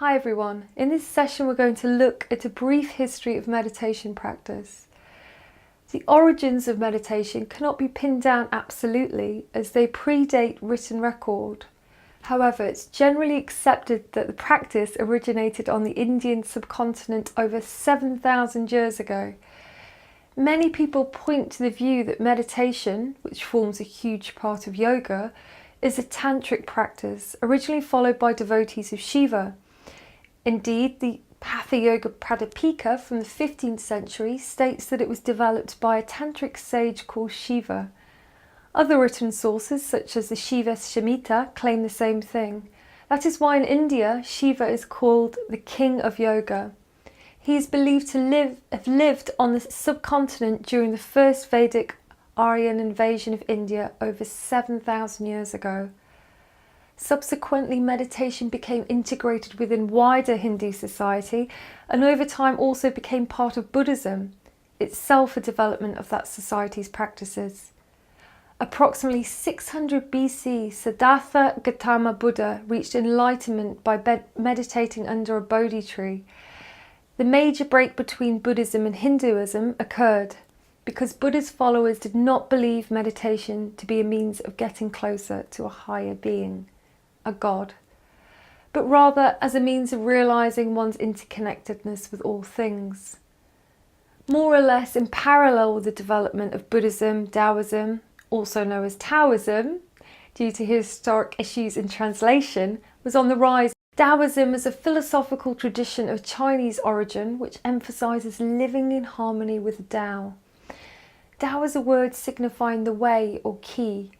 Hi everyone, in this session we're going to look at a brief history of meditation practice. The origins of meditation cannot be pinned down absolutely as they predate written record. However, it's generally accepted that the practice originated on the Indian subcontinent over 7,000 years ago. Many people point to the view that meditation, which forms a huge part of yoga, is a tantric practice originally followed by devotees of Shiva. Indeed, the Hatha Yoga Pradipika from the 15th century states that it was developed by a tantric sage called Shiva. Other written sources, such as the Shiva Samhita, claim the same thing. That is why in India, Shiva is called the king of yoga. He is believed to have lived on the subcontinent during the first Vedic Aryan invasion of India over 7,000 years ago. Subsequently, meditation became integrated within wider Hindu society and over time also became part of Buddhism, itself a development of that society's practices. Approximately 600 BC, Siddhartha Gautama Buddha reached enlightenment by meditating under a Bodhi tree. The major break between Buddhism and Hinduism occurred because Buddha's followers did not believe meditation to be a means of getting closer to a higher being, a god, but rather as a means of realizing one's interconnectedness with all things. More or less in parallel with the development of Buddhism, Taoism, also known as Taoism, due to historic issues in translation, was on the rise. Taoism is a philosophical tradition of Chinese origin which emphasizes living in harmony with Tao. Tao is a word signifying the way or key.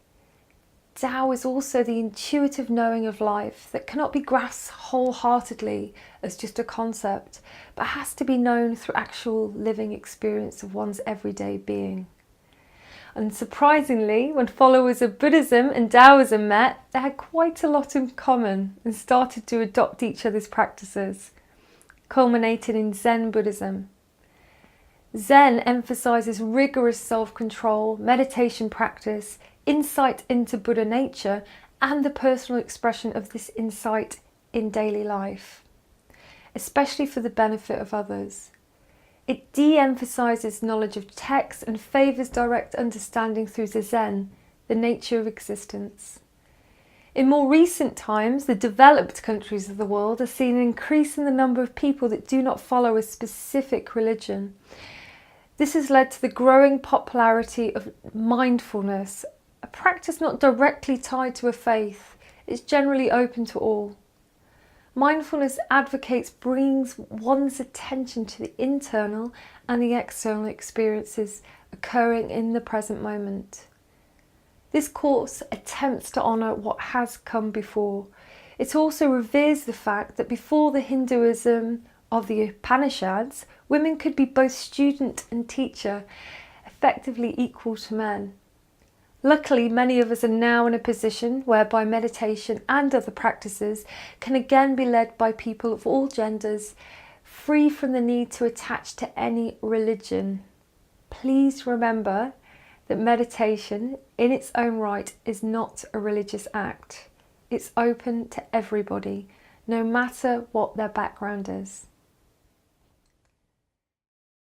Tao is also the intuitive knowing of life that cannot be grasped wholeheartedly as just a concept, but has to be known through actual living experience of one's everyday being. And surprisingly, when followers of Buddhism and Taoism met, they had quite a lot in common and started to adopt each other's practices, culminating in Zen Buddhism. Zen emphasizes rigorous self-control, meditation practice, insight into Buddha nature, and the personal expression of this insight in daily life, especially for the benefit of others. It de-emphasizes knowledge of text and favors direct understanding through Zazen, the nature of existence. In more recent times, the developed countries of the world are seeing an increase in the number of people that do not follow a specific religion. This has led to the growing popularity of mindfulness, a practice not directly tied to a faith. It's generally open to all. Mindfulness advocates bringing one's attention to the internal and the external experiences occurring in the present moment. This course attempts to honour what has come before. It also reveres the fact that before the Hinduism of the Upanishads, women could be both student and teacher, effectively equal to men. Luckily, many of us are now in a position whereby meditation and other practices can again be led by people of all genders, free from the need to attach to any religion. Please remember that meditation in its own right is not a religious act. It's open to everybody, no matter what their background is.